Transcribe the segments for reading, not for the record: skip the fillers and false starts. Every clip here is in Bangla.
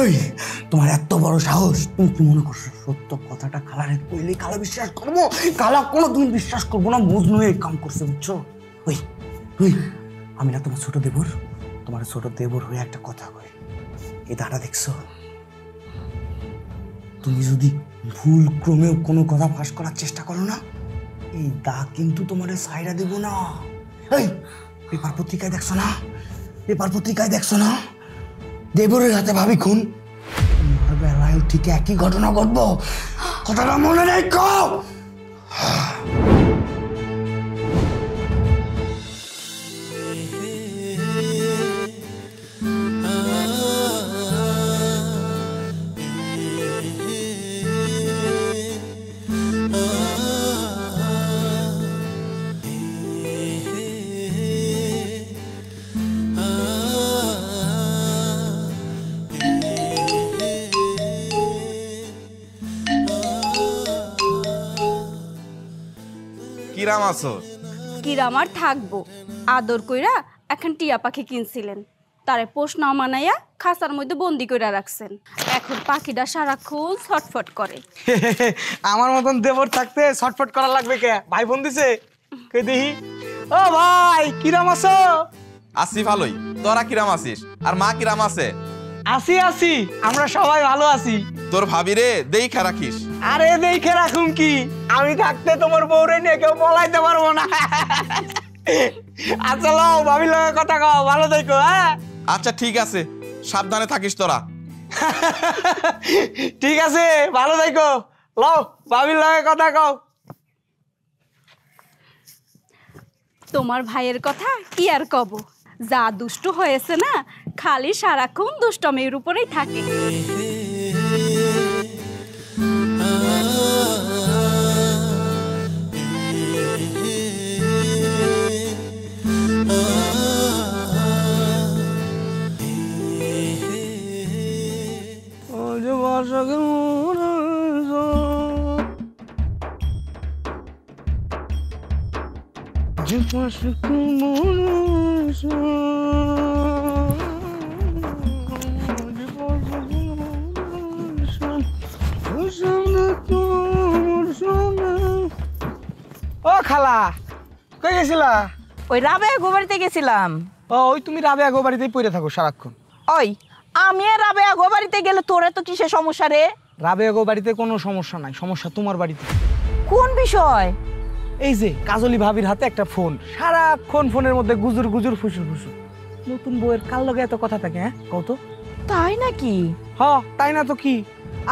এই তোমার এত বড় সাহস, তুমি কি মনে করছো সত্য কথাটা খালারে কইলে খালা বিশ্বাস করবো? খালা কোনো তুমি বিশ্বাস করবো না, মজনু এই কাম করছে বুঝছো? ওই ওই আমি না তোমার ছোট দেবর, তোমার ছোট দেবর হয়ে একটা কথা কই, এই দাঁড়া দেখছো, তুমি যদি ভুল ক্রমেও কোনো কথা ফাঁস করার চেষ্টা করো না, এই দা কিন্তু তোমার সাইরা দেব না। এই পেপার পত্রিকায় দেখছো না, পেপার পত্রিকায় দেখছো না দেবরের হাতে ভাবি খুন, তোমার বেলায় ঠিক একই ঘটনা ঘটবো, কথাটা মনে রেখো। কিরাম আছো? কিরাম আর থাকবো, আদর কইরা এখন টিয়া পাখি কিনছিলেন, তারে পোষ না মানাইয়া খাঁচার মধ্যে বন্দি কইরা রাখছেন। এখন পাখিটা সারাক্ষণ ছটফট করে। আমার মতন দেবর থাকতে ছটফট করা লাগবে কে? ভাই বোন দিছে কে দেখি। ও ভাই কিরাম আছো? আসি ভালোই, তোরা কিরাম আছিস? আর মা কিরাম আছে? আসি আসি, আমরা সবাই ভালো আছি। তোর ভাবি রে দেইখা রাখিস। আরে দেখে রাখুন কি, আমি থাকতে তোমার বউরে নিয়ে কেউ পলাইতে পারবো না। আচ্ছা লও ভাবির লগে কথা কও, ভালো থেকো। হ্যাঁ আচ্ছা ঠিক আছে, সাবধানে থাকিস তোরা। ঠিক আছে, ভালো থেকো। লও ভাবির লগে কথা কও। তোমার ভাইয়ের কথা কি আর কব, যা দুষ্ট হয়েছে না, খালি সারাক্ষণ দুষ্টমের উপরেই থাকে। ও খালা কই গেছিলা? ওই রাবেয়া গোবাড়িতে গেছিলাম। ও ওই তুমি রাবেয়া গো বাড়িতেই পড়ে থাকো সারাক্ষণ। ওই আমি আর রাবেয়া গোবাড়িতে গেলে তোরে তো কিসের সমস্যা রে? রাবেয়া গো বাড়িতে কোনো সমস্যা নাই, সমস্যা তোমার বাড়িতে। কোন বিষয়? এই যে কাজলি ভাবির হাতে একটা ফোন, সারাক্ষণ ফোনের মধ্যে গুজুর গুজুর ফুসুর ফুসুর। নতুন বউয়ের কাল লগে এত কথা থাকে? হ্যাঁ কত? তাই নাকি? হ তাই না তো কি,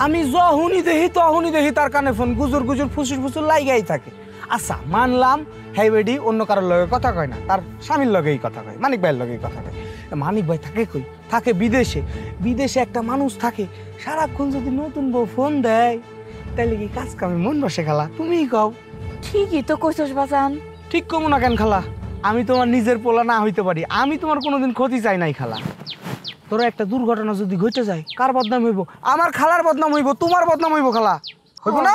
আমি যখনই দেখি তার কানে ফোন গুজুর গুজুর ফুসুর ফুসুর লাইগাই থাকে। আচ্ছা মানলাম হ্যাঁ বেডি অন্য কারোর লগে কথা কয় না, তার স্বামীর লগেই কথা কয়, মানিক ভাইয়ের লগেই কথা কয়। মানিক ভাই থাকে কই? থাকে বিদেশে। বিদেশে একটা মানুষ থাকে, সারাক্ষণ যদি নতুন বউ ফোন দেয় তাইলে কি কাজ কামে মন বসে খালা? তুমিই কও। ঠিকই তো কইছস বাজান। ঠিক কমু না কেন খালা? আমি তোমার নিজের পোলা না হইতে পারি, আমি তোমার কোনোদিন ক্ষতি চাই নাই খালা। তোরা একটা দুর্ঘটনা যদি ঘটে যায় কার বদনাম হইব? আমার খালার বদনাম হইব, তোমার বদনাম হইব খালা, হইব না?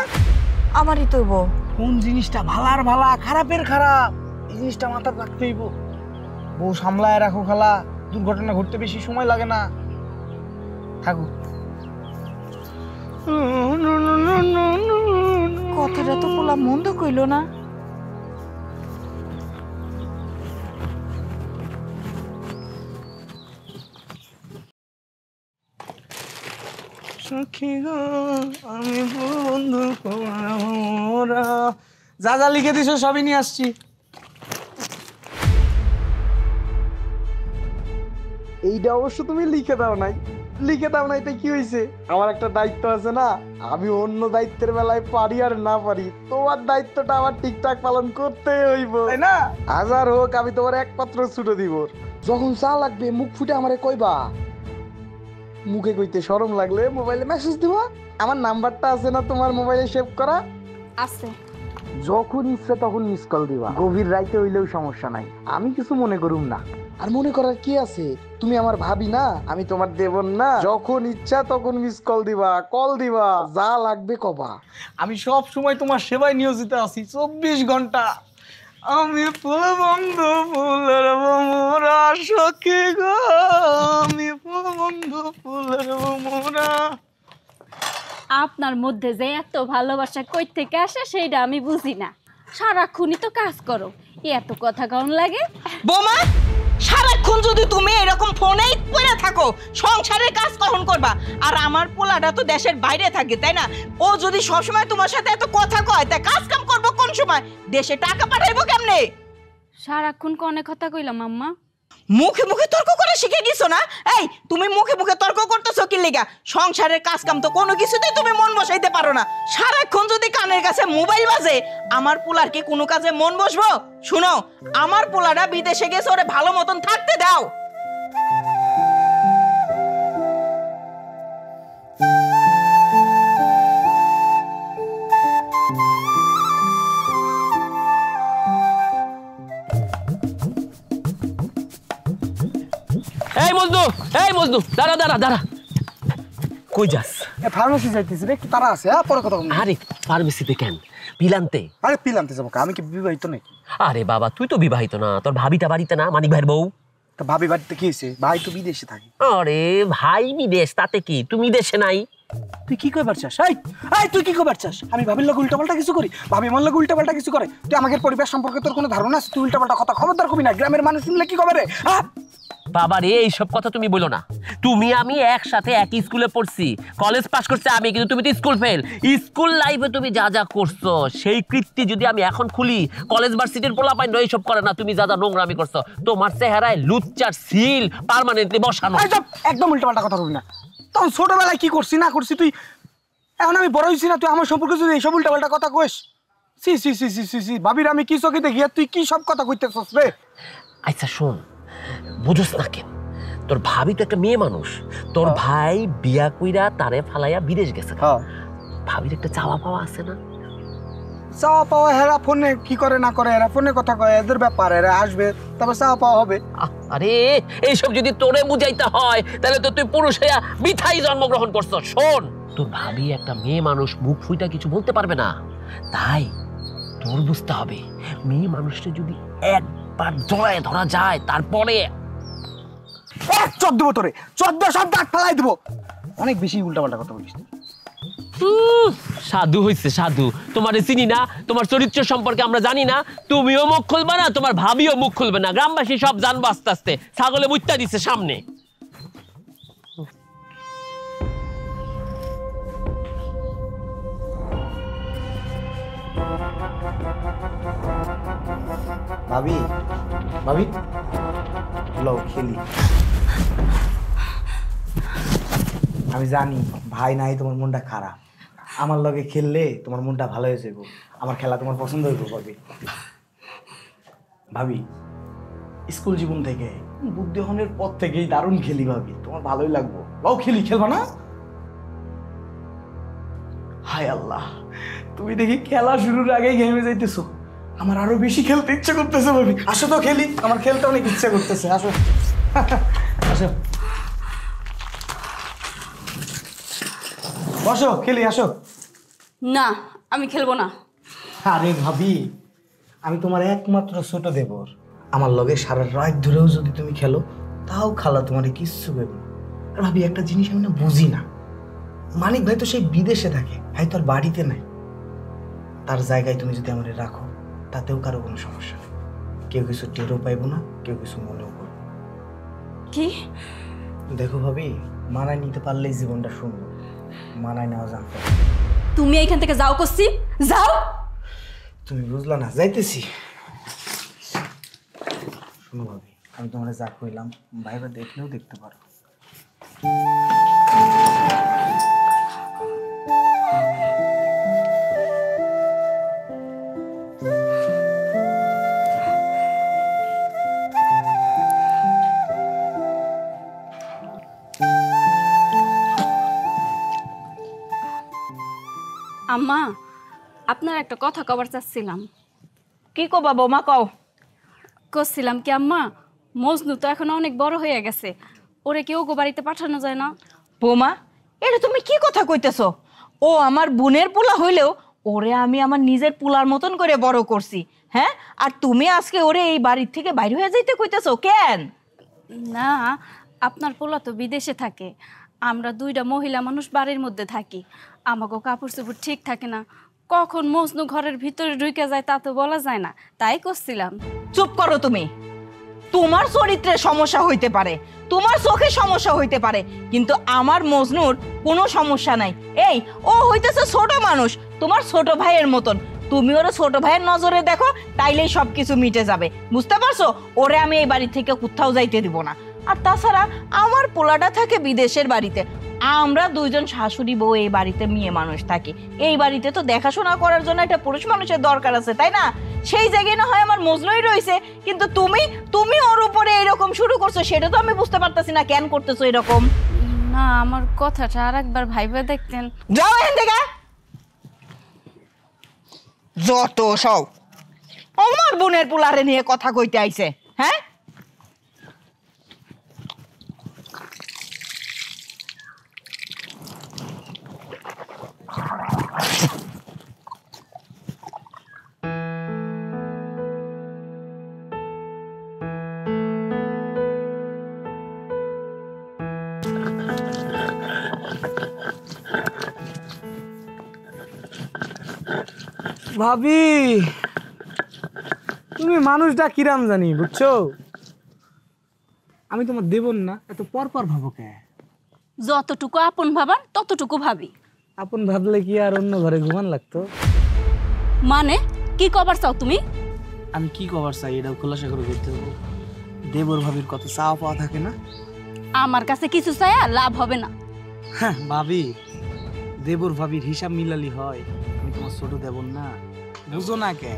আমারই তো হইব। কোন জিনিসটা ভালার ভালা খারাপের খারাপ, এই জিনিসটা মাথায় রাখতে হইব। বউ সামলায় রাখো খালা, দুর্ঘটনা ঘটতে বেশি সময় লাগে না। থাকো। কথাটা তো পোলা মন্দ কইলো না। সখী গো আমি বন্ধু ওরা যা যা লিখে দিছো সবই নিয়ে আসছি। এইটা অবশ্য তুমি লিখে দাও নাই, লিখে দাও নাই, তাই কি হয়েছে? আমার একটা দায়িত্ব আছে না, আমি অন্য দায়িত্বের বেলায় পারি আর না পারি, তোমার দায়িত্বটা আমার ঠিকঠাক পালন করতে হইব, তাই না? হাজার হোক আমি তোমার একমাত্র ছুটো দিব। যখন চা লাগবে মুখ ফুটে আমারে কইবা, মুখে কইতে শরম লাগলে মোবাইলে মেসেজ দিবা। আমার নাম্বারটা আছে না তোমার মোবাইলে সেভ করা? আছে। যখন ইচ্ছা তখন মিস কল দিবা, গভীর রাইতে হইলেও সমস্যা নাই, আমি কিছু মনে করুম না। আর মনে করার কি আছে, তুমি আমার ভাবি না, আমি তোমার দেবর না? যখন ইচ্ছা তখন মিস কল দিবা, কল দিবা, যা লাগবে কবা। আমি সব সময় তোমার সেবায় নিয়োজিত আছি, 24 ঘন্টা। আমি ফুল বন্ধু ফুলের মোরা সখী গো, আমি ফুল বন্ধু ফুলের মোরা। আপনার মধ্যে যে এত ভালোবাসা কই থেকে আসে সেইটা আমি বুঝি না। সারাক্ষণই তো কাজ করো, এত কথা কেমন লাগে? বোমা, সারাক্ষণ যদি তুমি এরকম ফোনেই পড়ে থাকো, সংসারের কাজ কখন করবা? আর আমার পোলাটা তো দেশের বাইরে থাকে, তাই না? ও যদি সবসময় তোমার সাথে এত কথা কয়, তা কাজ কাম করবো কোন সময়? দেশে টাকা পাঠাইবো কেমনে? সারাক্ষণ কনে কথা কইলাম আম্মা? মুখে মুখে তর্ক করে শিখে গেছো না? এই, তুমি মুখে মুখে তর্ক করতেছো কি লিগা? সংসারের কাজ কাম তো কোনো কিছুতেই তুমি মন বসাইতে পারো না। সারাক্ষণ যদি কানের কাছে মোবাইল বাজে, আমার পোলার কি কোনো কাজে মন বসবো? শুনো, আমার পোলাটা বিদেশে গেছে, ওরে ভালো মতন থাকতে দাও। এই মজনু, এই মজনু, দাঁড়া দাঁড়া দাঁড়া। কই যাস? ফার্মেসি যাইতেছি রে, একটু তারা আছে, পরে কথা বলবো। আরে ফার্মেসিতে কেন? পিলান্তে? আরে পিল আনতে যাবো, আমি কি বিবাহিত নাকি? আরে বাবা, তুই তো বিবাহিত না, তোর ভাবিটা বাড়িতে না, মানিক ভাইয়ের বউ। তা ভাবি বাড়িতে কি হয়েছে? ভাই তো বিদেশে থাকে। আরে ভাই বিদেশ, তাতে কি? তুমি দেশে নাই? তুই কি কইবার চাস? এই তুই কি কইবার চাস? আমি ভাবির লোক উল্টাপাল্টা কিছু করি? ভাবি মন লোক উল্টাপাল্টা কিছু করে? তুই আমাদের পরিবার সম্পর্কে তোর কোনো ধারণা আছে? তুই উল্টাপাল্টা কথা খবরদার কবি না, গ্রামের মানুষ শুনলে কি কবে রে? বাবা রে, এইসব কথা তুমি বলো না। তুমি আমি একসাথে একই স্কুলে পড়ছি, কলেজ পাস করছে আমি, কিন্তু তুমি তো স্কুল ফেল। স্কুল লাইফে তুমি যা যা করছো সেই কীর্তি যদি আমি এখন খুলি, কলেজ ভার্সিটির পোলাপাইন এইসব করে না। তুমি যা যা নোংরামি করছো, তোমার চেহারায় লুচ্চার সিল পার্মানেন্টলি বসানো। একদম উল্টাপাল্টা কথা বলবি না। তখন ছোটবেলায় কি করছি না করছি তুই, এখন আমি বড় হয়েছি না, তুই আমার সম্পর্কে যদি এইসব উল্টাপাল্টা কথা কইস, সি সি সি সি সি সি ভাবির আমি কি চোখে দেখি, আর তুই কি সব কথা কইতেছস রে? আচ্ছা শোন, বুঝোস না কেন? তোর ভাবি তো একটা মেয়ে মানুষ, তোর ভাই বিয়া কইরা তারে ফালাইয়া বিদেশ গেছে। ভাবির একটা চাওয়া পাওয়া আছে না? চাওয়া পাওয়া হেরা ফোনে কি করে না করে, এরা ফোনে কথা কয়, এদের ব্যাপার, এরা আসবে তবে চাওয়া পাওয়া হবে। আরে এইসব যদি তোরে বুঝাইতে হয়, তাহলে তো তুই পুরুষ হইয়া মিঠাই জন্মগ্রহণ করছো। শোন, তোর ভাবি একটা মেয়ে মানুষ, মুখ ফুইটা কিছু বলতে পারবে না, তাই তোর বুঝতে হবে মেয়ে মানুষটা যদি একবার জড়ায় ধরা যায়, তারপরে চোদ্দ দেবো তোরে, 14 সব দাঁত ফালাই দেবো। অনেক বেশি উল্টাপাল্টা কথা বলিস। সাধু হইছে সাধু। তোমারে চিনি না, তোমার চরিত্র সম্পর্কে আমরা জানি না। তুমিও মুখ খুলবে না, তোমার ভাবিও মুখ খুলবে না, গ্রামবাসী সব জানবো আস্তে আস্তে। ছাগলে মুত্তা দিচ্ছে সামনে। ভাবি, ভাবি লও খেলি। আমি জানি ভাই নাই তোমার মনটা খারাপ, আমার লগে খেললে তোমার মনটা ভালো হয়ে যাবো, আমার খেলা তোমার পছন্দ হইব। ভাবি, ভাবি স্কুল জীবন থেকে বুদ্ধিহনের পর থেকেই দারুণ খেলি ভাবি, তোমার ভালোই লাগবো। লও খেলি, খেলবা না? হায় আল্লাহ, তুমি দেখি খেলা শুরুর আগেই ঘেমে যাইতেছো, আমার আরো বেশি খেলতে ইচ্ছে করতেছে ভাবি। আসো তো খেলি, আমার খেলতে অনেক ইচ্ছে করতেছে। আসো আসো বসো, খেলি, আসো। না, আমি খেলবো না। আরে ভাবি, আমি তোমার একমাত্র ছোট দেবর, আমার লগে সারা রাত ধরেও যদি তুমি খেলো তাও খালা তোমার কিচ্ছু দেব না। আর ভাবি একটা জিনিস আমি না বুঝি না, মানিক ভাই তো সেই বিদেশে থাকে, ভাই তো আর বাড়িতে নাই। তার জায়গায় তুমি যদি আমার রাখো, তাতেও কারো কোনো সমস্যা নেই, কেউ কিছু টেরও পাইবো না, কেউ কিছু মনেও করবো। কি? দেখো ভাবি, মানায় নিতে পারলেই জীবনটা সুন্দর, মানায় নেওয়া জানতে হবে। তুমি এইখান থেকে যাও করছি, যাও। তুমি বুঝলা না, যাইতেছি। শোনো ভাবি, আমি তোমার যা কইলাম বাইরে দেখলেও দেখতে পারো। আম্মা, আপনার একটা কথা কবার চাচ্ছিলাম। কি কবা বৌমা, কও। করছিলাম কি আম্মা, মজনু তো এখন অনেক বড় হয়ে গেছে, ওরে কেউ গো বাড়িতে পাঠানো যায় না? বৌমা, এটা তুমি কি কথা কইতেছো? ও আমার বোনের পোলা হইলেও ওরে আমি আমার নিজের পুলার মতন করে বড় করছি, হ্যাঁ? আর তুমি আজকে ওরে এই বাড়ির থেকে বাইরে হয়ে যাইতে কইতেছো কেন? না, আপনার পোলা তো বিদেশে থাকে, আমরা দুইটা মহিলা মানুষ বাড়ির মধ্যে থাকি, আমাকে কাপড় চোপড় ঠিক থাকে না, কখন মজনু ঘরের ভিতরে ঢুকে যায় তা তো বলা যায় না, তাই করছিলাম। চুপ করো তুমি। তোমার চরিত্রে সমস্যা হইতে পারে, তোমার চোখে সমস্যা হইতে পারে, কিন্তু আমার মজনুর কোনো সমস্যা নাই। এই ও হইতেছে ছোট মানুষ, তোমার ছোট ভাইয়ের মতন। তুমি ওরা ছোট ভাইয়ের নজরে দেখো, তাইলেই সবকিছু মিটে যাবে, বুঝতে পারছো? ওরে আমি এই বাড়ি থেকে কোথাও যাইতে দিব না। আর তাছাড়া আমার পোলাটা থাকে বিদেশের বাড়িতে, আমরা দুইজন শাশুড়ি বউ এই বাড়িতে মেয়ে মানুষ থাকি। এই বাড়িতে তো দেখাশোনা করার জন্য একটা পুরুষ মানুষের দরকার আছে, তাই না? সেই জায়গায় না হয় আমার মজনুই রয়েছে, কিন্তু তুমি ওর উপরে এরকম শুরু করছো, সেটা তো আমি বুঝতে পারতেছি না কেন করতেছো এরকম। না, আমার কথাটা আর একবার ভাইবে দেখতেন। যাও এখান থেকে, যত সব আমার বোনের পোলারে নিয়ে কথা কইতে আইছে, হ্যাঁ? ভাবি তুমি মানুষটা কিরাম জানি, বুঝছো? আমি তোমার দেবন না, এত পর ভাবো কে? যতটুকু আপন ভাবার ততটুকু ভাবি। আপন ভাবলে কি আর অন্য ঘরে ঘুমান লাগতো? মানে কি কবার চাও তুমি? আমি কি কবার চাই এটাও খোলাসা করে করতে হবো। দেবর ভাবির কত চাওয়া পাওয়া থাকে না? আমার কাছে কিছু চাইয়া লাভ হবে না। হ্যাঁ ভাবি, দেবর ভাবির হিসাব মিলালি হয়? আমি তোমার ছোট দেবর না, বুঝো না কে?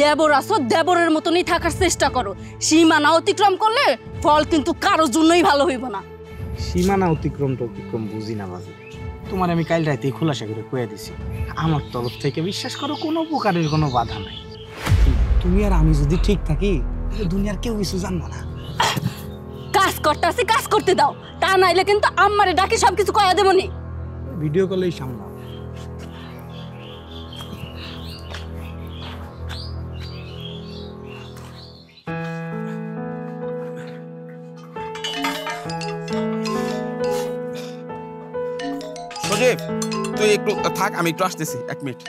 দেবর আসো, দেবরের মতনই থাকার চেষ্টা করো। সীমানা অতিক্রম করলে ফল কিন্তু কারোর জন্যই ভালো হইব না। সীমানা অতিক্রম বুঝি না ভাবি। তোমার আমি কাল রাতেই খোলাসা করে কয়ে দিছি, আমার তরফ থেকে বিশ্বাস করো কোনো প্রকারের কোনো বাধা নাই। তুমি আর আমি যদি ঠিক থাকি, দুনিয়ার কেউ কিছু জানবো না। কাজ করতেছি, কাজ করতে দাও, তা নাইলে কিন্তু আম্মারে ডাকি সবকিছু কয়া দেবনি। ভিডিও কলেই সামলাও। সজীব, তুই একটু থাক, আমি একটু আসতেছি, 1 মিনিট।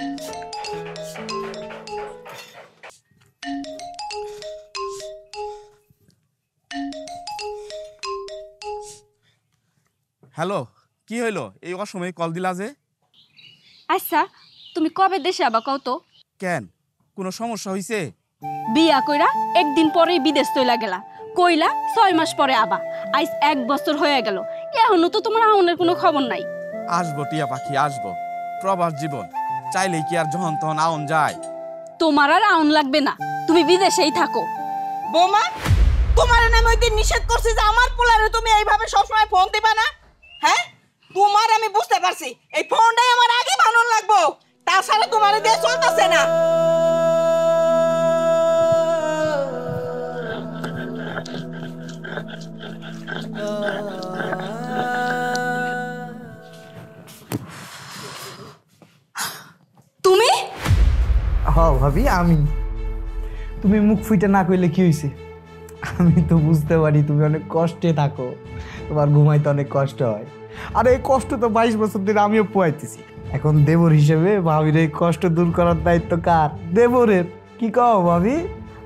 হ্যালো, কি হইলো? এই অসময়ে কল দিলা যে? আচ্ছা, তুমি কবে দেশে আবা কও তো? কেন, কোনো সমস্যা হইছে? বিয়া কইরা একদিন পরেই বিদেশ চইলা গেলা, কইলা 6 মাস পরে আবা। আইস 1 বছর হয়ে গেল, এখনো তো তোমার আউনের কোনো খবর নাই। আসবো টিয়া পাখি, আসবো। প্রবাস জীবন, চাইলেই কি আর যখন তখন আউন যায়? তোমার আর আউন লাগবে না, তুমি বিদেশেই থাকো। বৌমা, তোমার নামে ওই দিন নিষেধ করছি যে আমার পোলারে তুমি এইভাবে সবসময় ফোন দিবা না, হ্যাঁ? তোমার আমি বুঝতে পারছি, এই ফোনটাই আমার আগে ভালো লাগবো, তাছাড়া তোমার দিয়ে চলতেছে না। তুমি ভাবি আমি, তুমি মুখ ফুইটা না কইলে কি হইছে? আমি তো বুঝতে পারি তুমি অনেক কষ্টে থাকো, তোমার ঘুমাইতে অনেক কষ্ট হয়। আর এই কষ্ট তো 22 বছর ধরে আমিও পোয়াইতেছি। এখন দেবর হিসেবে ভাবির এই কষ্ট দূর করার দায়িত্ব কার? দেবরের। কি কও ভাবি?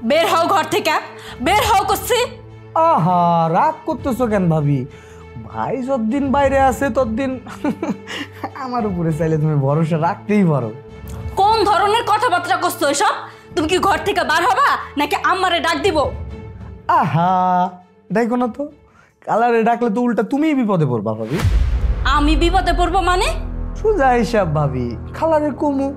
বের হও ঘর থেকে, বের হও করছি। আহা, রাগ করতেছো কেন ভাবি? ভাই যতদিন বাইরে আছে ততদিন আমার উপরে চাইলে তুমি ভরসা রাখতেই পারো। কোন ধরনের কথাবার্তা করছো এসব? তুমি কি ঘর থেকে বার হবা নাকি আম্মারে ডাক দিব? আহা, দেখো না তো, কালারে ডাকলে তো উল্টা তুমিই বিপদে পড়বা ভাবি। আমি বিপদে পড়বো মানে? সোজা হিসাব ভাবি, খালারে কমু,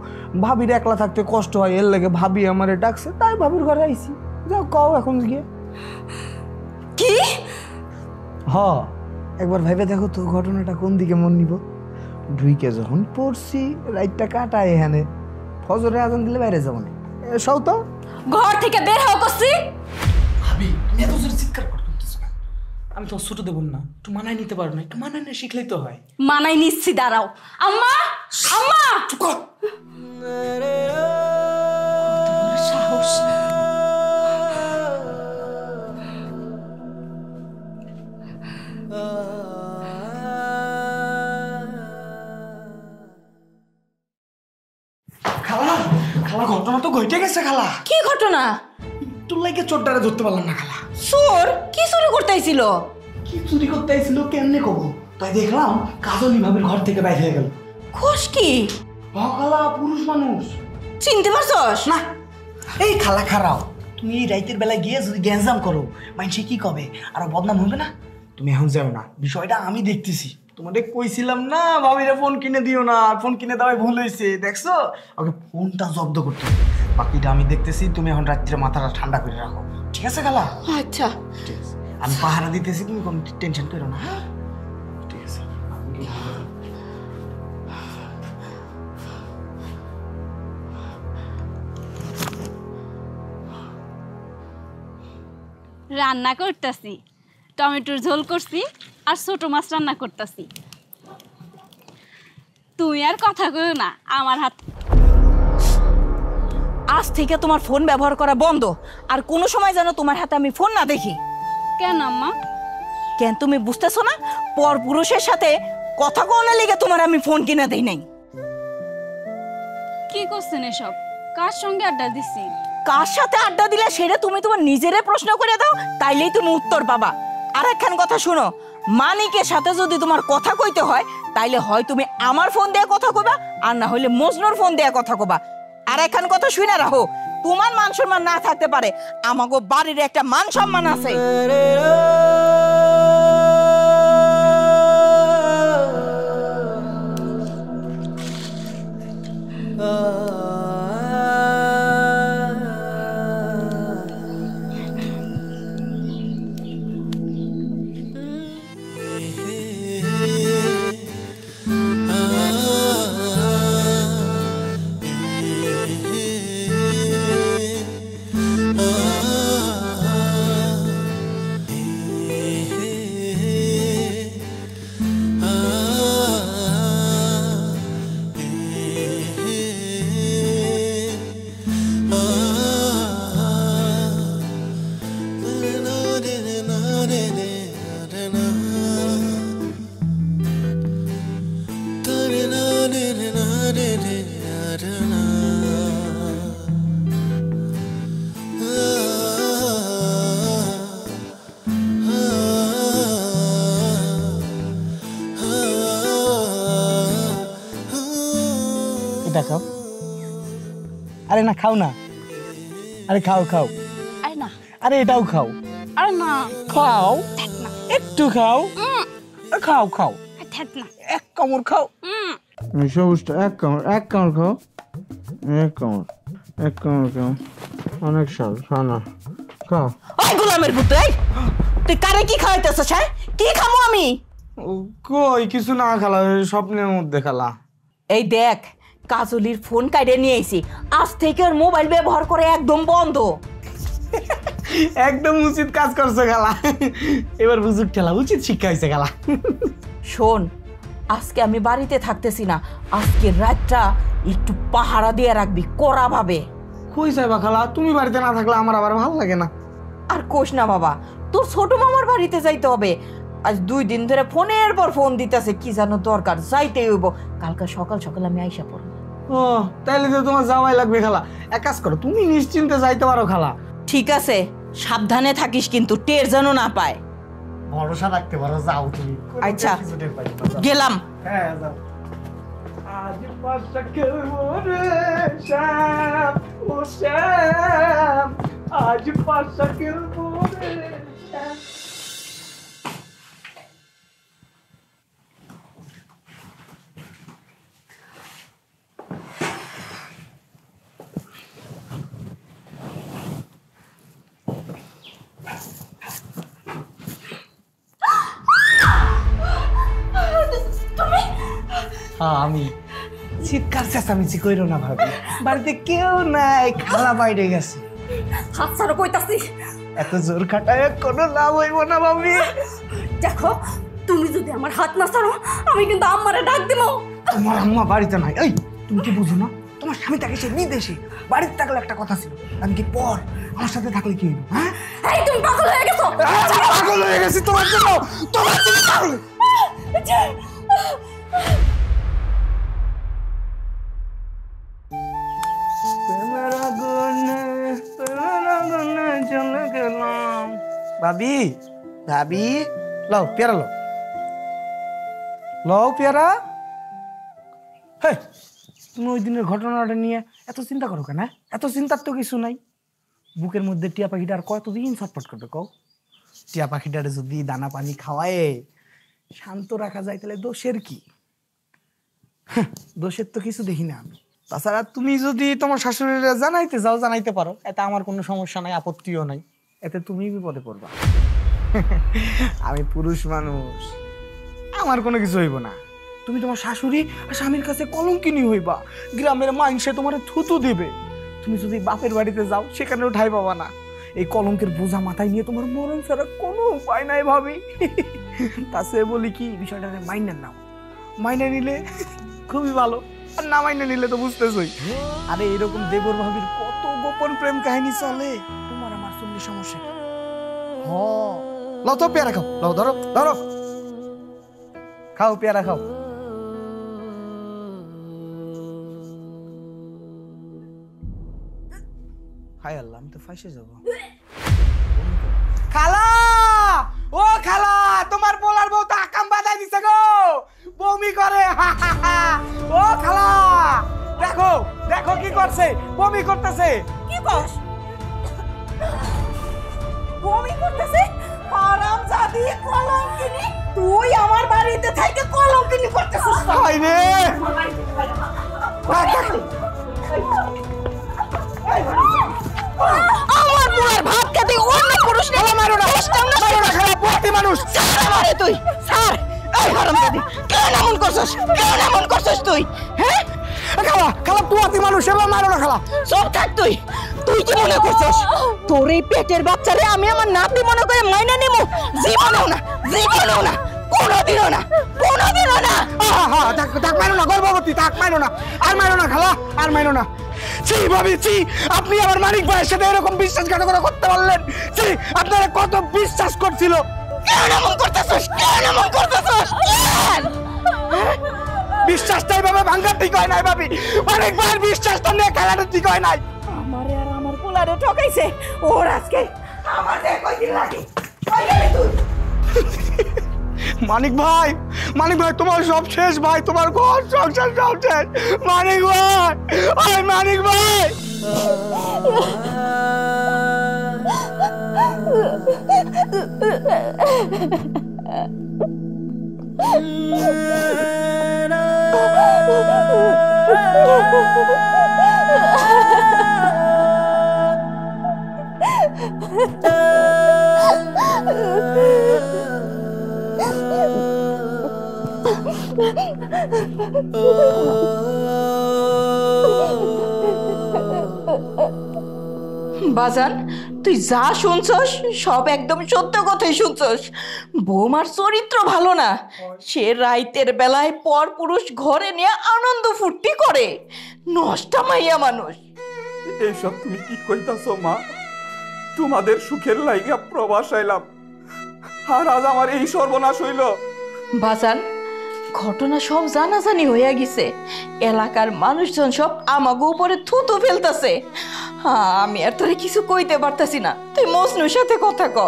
ভাবির একলা থাকতে কষ্ট হয়, এর লাগে ভাবি আমারে ডাকছে, তাই ভাবির ঘরে আইছি। যাও কও এখন গিয়ে। কি? হ, একবার ভাইবে দেখো তো ঘটনাটা কোন দিকে মন নিব। ঢুইকে যখন পড়ছি, রাইটটা কাটায় এখানে, ফজরে আজান দিলে বাইরে যাবো না। সও তো, ঘর থেকে বের হও করছি। ভাবি তুমি এত জোরে চিৎকার করতেছো কেন? আমি তো ছোট দেব না, একটু মানায় নিতে পারো না? একটু মানায় না শিখলেই তো হয়। মানাই নিচ্ছি, দাঁড়াও। আম্মা, আম্মা! সাহস। খালা খালা ঘটনা তো ঘটে গেছে খালা। কি ঘটনা? তোর লাগে চোরটারে ধরতে পারলাম না খালা। চোর কি চুরি করতে আইছিল? কি চুরি করতে আইছিল কেমনে কব? তাই দেখলাম কাজলি ভাবির ঘর থেকে বাইরে হয়ে গেল। খোশ কি? খালা পুরুষ মানুষ। চিনতে পারছস না এই খালা খারাও, তুমি এই রাইতের বেলায় গিয়ে যদি গ্যাঞ্জাম করো মানুষে কি কবে আর বদনাম হবে না? তুমি এখন যাও না, বিষয়টা আমি দেখতেছি। তোমাদের কইছিলাম না ভাবিরে ফোন কিনে দিও না, ফোন কিনে দেওয়াই ভুল হয়েছে। দেখছো ওকে ফোনটা জব্দ করতে হবে। বাকিটা আমি দেখতেছি, তুমি এখন রাত্রে মাথাটা ঠান্ডা করে রাখো, ঠিক আছে খালা? আচ্ছা ঠিক আছে, আমি পাহারা দিতেছি, তুমি কোনো টেনশন করো না। হ্যাঁ ঠিক আছে। রান্না করতেছি, টমেটোর ঝোল করছি আর ছোট মাছ রান্না করতেছি। তুই আর কথা কইও না, আমার হাত। আজ থেকে তোমার ফোন ব্যবহার করা বন্ধ, আর কোনো সময় যেন তোমার হাতে আমি ফোন না দেখি। কেন আম্মা? কেন তুমি বুঝতেছো না? পরপুরুষের সাথে কথা কোনা লেগে তোমার আমি ফোন কিনে দেই নাই। কি করছেন এসব? কার সঙ্গে আড্ডা দিছি? কার সাথে আড্ডা দিলে সেটা তুমি তোমার নিজেরে প্রশ্ন করে দাও, তাইলেই তুমি উত্তর পাবা। আর একখান কথা শুনো, মানিকের সাথে যদি তোমার কথা কইতে হয় তাইলে হয় তুমি আমার ফোন দিয়ে কথা কইবা, আর না হইলে মজনুর ফোন দিয়ে কথা কইবা। আর একখান কথা শুনে রাখো, তোমার মান সম্মান না থাকতে পারে, আমাগো বাড়ির একটা মান সম্মান আছে। এটা খাও। আরে না খাও না, আরে খাও খাও, আরে না, আরে এটাও খাও। আরে না, খাও থাক না, একটু খাও, খাও খাও, থাক না। এক কামড় খাও। সবুজটা এক কামড় খাও, এক কামড় খাও, অনেক স্বাদ, খানা খাও। ওই গোলামের পুত্র, এই তুই কারে কি খাওয়াইতেছস? হ্যাঁ কি খাবো আমি? কই কিছু না খালা, স্বপ্নের মধ্যে খালা। এই দেখ, কাজলির ফোন কাইড়ে নিয়ে আইছি, আজ থেকে ওর মোবাইল ব্যবহার করে একদম বন্ধ। একদম উচিত কাজ করছে খালা, এবার বুঝুক খেলা, উচিত শিক্ষা হয়েছে খালা। শোন, আজকে আমি বাড়িতে থাকতেছি না, আজকে রাতটা একটু পাহারা দিয়ে রাখবি কড়া ভাবে। কই যাইবা খালা? তুমি বাড়িতে না থাকলে আমার আবার ভালো লাগে না। আর কোষ না বাবা, তোর ছোট মামার বাড়িতে যাইতে হবে। আজ 2 দিন ধরে ফোনের পর ফোন দিতেছে, কি জানো দরকার, যাইতেই হইব। কালকে সকাল সকাল আমি আইসা পড়ব। ও তাইলে তো তোমার যাওয়াই লাগবে খালা। এক কাজ করো, তুমি নিশ্চিন্তে যাইতে পারো খালা। ঠিক আছে, সাবধানে থাকিস কিন্তু, টের যেন না পায়। ভরসা রাখতে পারো, যাও তুমি। আচ্ছা, গেলাম। হ্যাঁ যাও। আজ পাশা খেলবো রে শ্যাম, ও শ্যাম, আজ পাশা খেলবো রে শ্যাম। হ্যাঁ আমি। চিৎকার চেঁচামেচি কইরো না ভাবি, বাড়িতে কেউ নাই, খালা বাইরে গেছে। হাত ছাড়ো কইতাছি। এত জোর খাটায় কোনো লাভ হইব না ভাবি। দেখো, তুমি যদি আমার হাত না ছাড়ো আমি কিন্তু আম্মারে ডাক দিব। তোমার আম্মা বাড়িতে নাই। এই তুমি কি বুঝো না, তোমার স্বামী থাকে সে বিদেশে, বাড়িতে থাকলে একটা কথা ছিল, আমি কি পর আমার সাথে থাকলে কি হইব? হ্যাঁ এই তুমি পাগল হয়ে গেছো। পাগল হয়ে গেছি তোমার জন্য, তোমার জন্য পাগল। চলে গেলাম। ভাবি ভাবি লও পেয়ারা, লও লও পেয়ারা। হ্যাঁ, তুমি ওই দিনের ঘটনাটা নিয়ে এত চিন্তা করো কেন? এত চিন্তার তো কিছু নাই। বুকের মধ্যে টিয়া পাখিটা আর কতদিন ছটফট করবে কও? টিয়া পাখিটারে যদি দানা পানি খাওয়ায় শান্ত রাখা যায় তাহলে দোষের কি? দোষের তো কিছু দেখি না আমি। তাছাড়া তুমি যদি তোমার শাশুড়ির জানাইতে যাও জানাইতে পারো, এতে আমার কোনো সমস্যা নাই, আপত্তিও নাই। এতে তুমি বিপদে পড়বা। আমি পুরুষ মানুষ, আমার কোনো কিছু হইব না। তুমি তোমার শাশুড়ি আর স্বামীর কাছে কলঙ্কিনী হইবা, গ্রামের মানুষে তোমার থুতু দিবে। তুমি যদি বাপের বাড়িতে যাও সেখানেও ঠাঁই পাবা না। এই কলঙ্কের বোঝা মাথায় নিয়ে তোমার মরণ ছাড়া কোনো উপায় নাই ভাবি। তাছে বলি কি, বিষয়টা মাইনে নাও, মাইনে নিলে খুবই ভালো, আর না মাইনে নিলে তো বুঝতেছই। আরে এরকম দেবর ভাবির কত গোপন প্রেম কাহিনী চলে, তোমার আমার চললে সমস্যা। হ লও তো পেয়ারা খাও, লও ধরো ধরো, খাও পেয়ারা খাও। হাই আল্লাহ, আমি তো ফাঁসে যাবো। খালা, ও খালা, তোমার বলার বউ তো আকাম বাঁধাই দিছে গো, বমি করে। ও খালা, দেখো দেখো কি করছে, বমি করতেছে। কি কস? বমি করতেছে? হারামজাদি কলঙ্কিনী, তুই আমার বাড়িতে থেকে কলঙ্কিনী করতেছিস। হাই রে, আমার পুরার ভাত খেতে অন্য পুরুষ নিয়ে মারো না, মারো না, খারাপ পোয়াতি মানুষ। ছাড় মারে তুই, ছাড়। এই হারামজাদি, কেন এমন করছস? কেন এমন করছস তুই? হ্যাঁ খালা, খালা পোয়াতি মানুষ, এবার মারো না খালা। চুপ থাক তুই। তুই কি মনে করছস তোর এই পেটের বাচ্চারে আমি আমার নাতি মনে করে মাইনা নিমু? জীবনেও না, জীবনেও না, কোনোদিনও না, কোনোদিনও না। তাক মারো না, গর্ভবতী, তাক মারো না, আর মারো না খালা, আর মারো না। ছি ভাবি, ছি, আপনি আমার মানিক ভাইয়ের সাথে এরকম বিশ্বাসঘাতকতা করতে পারলেন? ছি, আপনারা কত বিশ্বাস করছিল। কেন এমন করতেছস? কেন এমন করতেছস? কেন? বিশ্বাসটা এইভাবে ভাঙা ঠিক হয় নাই ভাবি, মানিক ভাইয়ের বিশ্বাসটা নিয়ে খেলাটা ঠিক হয় নাই। আমারে আর আমার পোলারে ঠকাইছে। ওর আজকে আমার দেখ কয়দিন লাগে। কই গেলি তুই? মানিক ভাই, মানিক ভাই, তোমার সব শেষ ভাই, তোমার ঘর সংসার সব শেষ। মানিক ভাই, ওই মানিক ভাই। বাজান, তুই যা শুনছস সব একদম সত্য কথাই শুনছস। বৌমার চরিত্র ভালো না, সে রাইতের বেলায় পর পুরুষ ঘরে নিয়ে আনন্দ ফুর্তি করে। নষ্টা মাইয়া মানুষ। এইসব তুমি কি কইতাছো মা? তোমাদের সুখের লাইগা প্রবাস আইলাম, আর আজ আমার এই সর্বনাশ হইল। বাজান, ঘটনা সব জানাজানি হইয়া গেছে। এলাকার মানুষজন সব আমাগো উপরে থুতু ফেলতাছে। আমি আর তোরে কিছু কইতে পারতাছি না, তুই মজনুর সাথে কথা ক।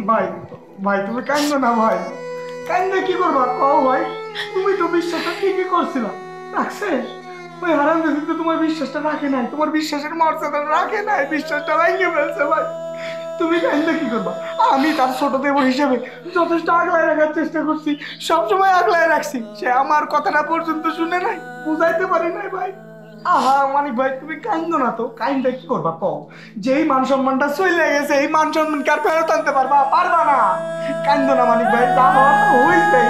ভাই, ভাই তুমি কান্দো না ভাই, কান্দে কি করবা কও ভাই? তুমি তো বিশ্বাসটা ঠিকই করছিলা, রাখছে ওই হারামজাদি তো তোমার বিশ্বাসটা রাখে নাই, তোমার বিশ্বাসের মর্যাদা রাখে নাই, বিশ্বাসটা ভেঙে ফেলছে ভাই। তুমি কান্দে কি করবা? আমি তার ছোট দেব হিসেবে যথেষ্ট আগলায় রাখার চেষ্টা করছি, সবসময় আগলায় রাখছি। সে আমার কথাটা পর্যন্ত শুনে নাই, বুঝাইতে পারি নাই ভাই। আহা মানিক ভাই, তুমি কান্দো না তো, কান্দে কি করবা কও? যেই মান সম্মানটা চলে গেছে, এই মান সম্মান কি আর ফেরত আনতে পারবা? পারবা না। কান্দো না মানিক ভাই, যা হওয়ার তো হইছে।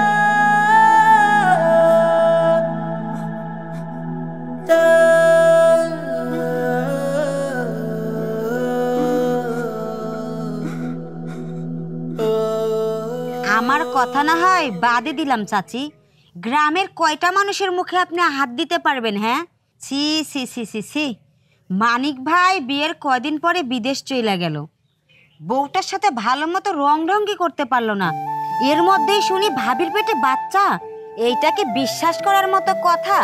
আমার কথা না হয় বাদে দিলাম চাচি, গ্রামের কয়টা মানুষের মুখে আপনি হাত দিতে পারবেন? হ্যাঁ, ছি ছি ছি ছি ছি। মানিক ভাই বিয়ের কয়দিন পরে বিদেশ চলে গেল, বউটার সাথে ভালো মতো রংঢঙ্গি করতে পারলো না, এর মধ্যেই শুনি ভাবির পেটে বাচ্চা। এইটা কি বিশ্বাস করার মতো কথা?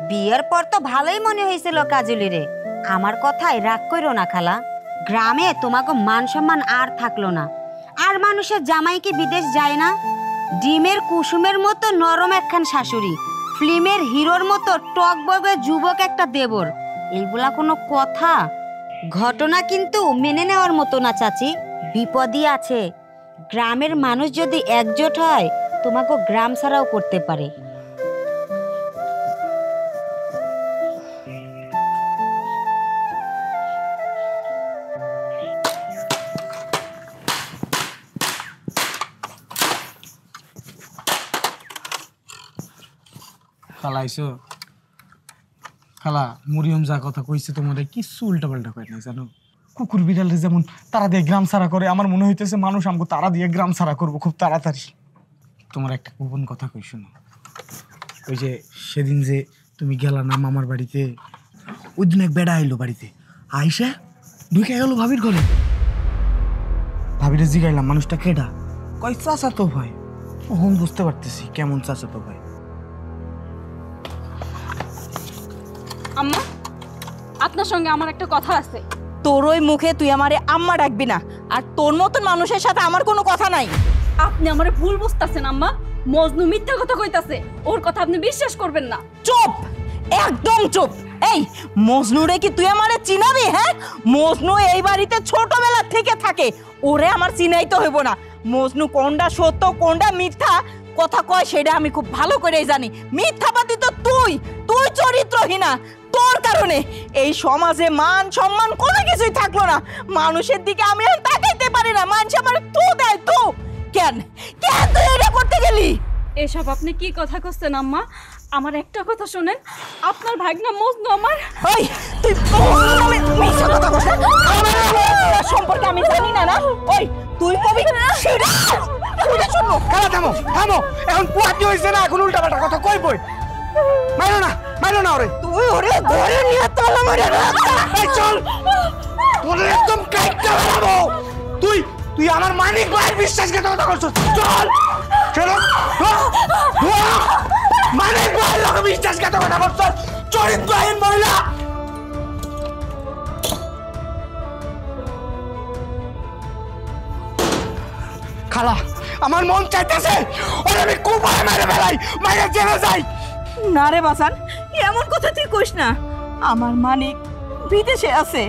বিয়ের পর তো ভালোই মনে হয়েছিল কাজলিরে। আমার কথায় রাগ কইরো না খালা, গ্রামে তোমাকে মান সম্মান আর থাকলো না। আর মানুষের জামাই কি বিদেশ যায় না? ডিমের কুসুমের মতো নরম একখান শাশুড়ি, ফিল্মের হিরোর মতো টকবগে যুবক একটা দেবর, এইগুলা কোনো কথা? ঘটনা কিন্তু মেনে নেওয়ার মতো না চাচি, বিপদই আছে। গ্রামের মানুষ যদি একজোট হয় তোমাকে গ্রাম ছাড়াও করতে পারে। খালা আইসো। খালা, মরিয়ম যা কথা কইছে তোমার কিছু উল্টাপাল্টা কয় নাই জানো। কুকুর বিড়ালে যেমন তারা দিয়ে গ্রাম ছাড়া করে, আমার মনে হইতেছে মানুষ আমাকে তারা দিয়ে গ্রাম ছাড়া করবো খুব তাড়াতাড়ি। তোমার একটা গোপন কথা কই শোনো। ওই যে সেদিন যে তুমি গেলা না মামার বাড়িতে, ওই দিন এক বেড়া আইলো বাড়িতে, আইসা ঢুকে গেল ভাবির ঘরে। ভাবিরে জিগাইলাম মানুষটা কেডা, কয় চাচা তো ভাই। ওহন বুঝতে পারতেছি কেমন চাচা তো ভাই। আম্মা, আপনার সঙ্গে আমার একটা কথা আছে। তোর ওই মুখে তুই আমারে আম্মা ডাকবি না, আর তোর মতন মানুষের সাথে আমার কোনো কথা নাই। আপনি আমারে ভুল বুঝতাছেন আম্মা। মজনু মিথ্যা কথা কইতাছে, ওর কথা আপনি বিশ্বাস করবেন না। চুপ, একদম চুপ। এই মজনুরে কি তুই আমারে চিনাবি? হ্যাঁ, মজনু এই বাড়িতে ছোটবেলা থেকে থাকে, ওরে আমার চিনাইতে হইব না। মজনু কোনটা সত্য কোনটা মিথ্যা কথা কয় সেটা আমি খুব ভালো করেই জানি। মিথ্যাবাদী তো তুই, তুই চরিত্রহীনা। তোর কারণে এই সমাজে মান সম্মান কোনো কিছুই থাকলো না। মানুষের দিকে আমি আর তাকাইতে পারি না, মানুষ আমার তু দেয় তু। কেন কেন তুই এটা করতে গেলি? এসব আপনি কি কথা কইছেন আম্মা? আমার একটা কথা শুনেন, আপনার ভাগনা মজনু আমার। ওই তুই আমি মিথ্যা কথা বলছ, আমার সম্পর্কে আমি জানি না। না ওই তুই কবি সেটা শুনো। খালা থামো থামো, এখন পুয়াতি হইছে না, এখন উল্টাপাল্টা কথা কই বই। মাইরো না ওরে। তুই ওরে ঘরে নিয়ে তালা মারে রাখ। এই চল, তোরে একদম কাইটটা মারবো। তুই আমার মানিক ভাইয়ের বিশ্বাসঘাতকতা করছিস। চল চলো, মানিক ভাইয়ের লোক বিশ্বাসঘাতকতা করছিস, চরিত্রহীন মহিলা। খালা, আমার মন চাইতেছে ওরে আমি কুপায় মেরে ফেলাই, মাইরে জেলে যাই। না রে বাসান, এমন কথা তুই কইস না। আমার মানিক বিদেশে আছে,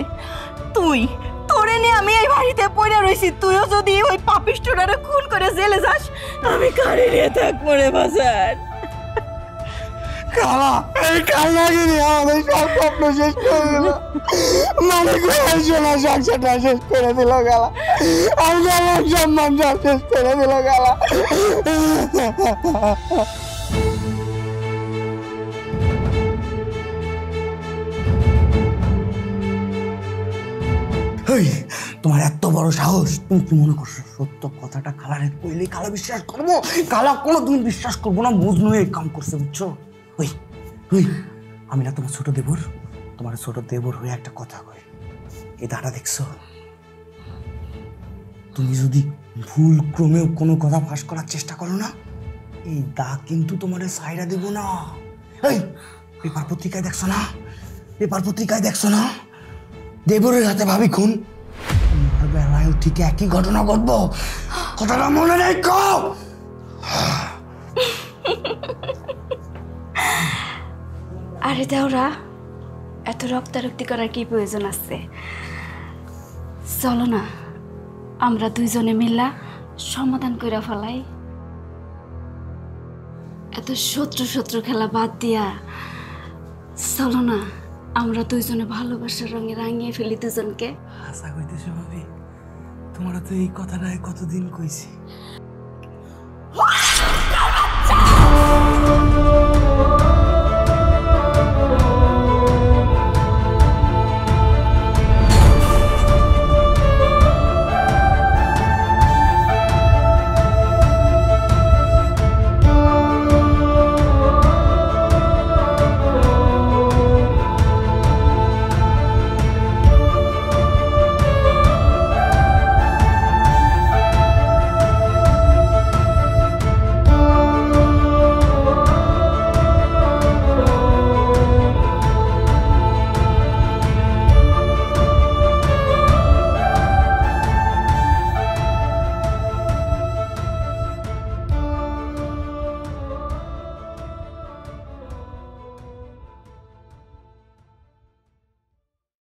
তোরে নিয়ে আমি এই বাড়িতে পড়ে রইছি। তুইও যদি ওই পাপিষ্ঠটারে খুন করে জেলে যাস, আমি কারে নিয়ে থাকবো রে বাসান? খালা, এই কান্নাগিরি আমাদের সব স্বপ্ন শেষ করে দিল। মানিক ভাইয়ের সোনা সংসারটা শেষ করে দিল খালা, আমার সম্মান সব শেষ করে দিল খালা। তোমার এত বড় সাহস, তুমি কি মনে করছো সত্য কথাটা খালারে কইলে খালা বিশ্বাস করবো? খালা কোনোদিন বিশ্বাস করবো না। মজনু এই কাম করছে, বুঝছো? আমি না তোমার ছোট দেবর, তোমার ছোট দেবর হয়ে একটা কথা কই। এই দাঁড়া দেখছো, তুমি যদি ভুল ক্রমেও কোনো কথা ফাঁস করার চেষ্টা করো না, এই দাগ কিন্তু তোমার সাইরা দেব না। এই পেপার পত্রিকায় দেখছো না, দেবরের হাতে ভাবি খুন, তোমার বেলায়ও ঠিক একই ঘটনা ঘটবো। কথাটা মনে রেখো। আরে দেওরা, এত রক্তারক্তি করার কি প্রয়োজন আছে? চলো না, আমরা দুইজনে মিল্লা সমাধান করে ফেলাই। এত শত্রু খেলা বাদ দিয়া চলো না, আমরা দুইজনে ভালোবাসার রঙে রাঙিয়ে ফেলি দুজনকে। আশা কইতেছো ভাবি, তোমার তো এই কথাটা কতদিন কইছি।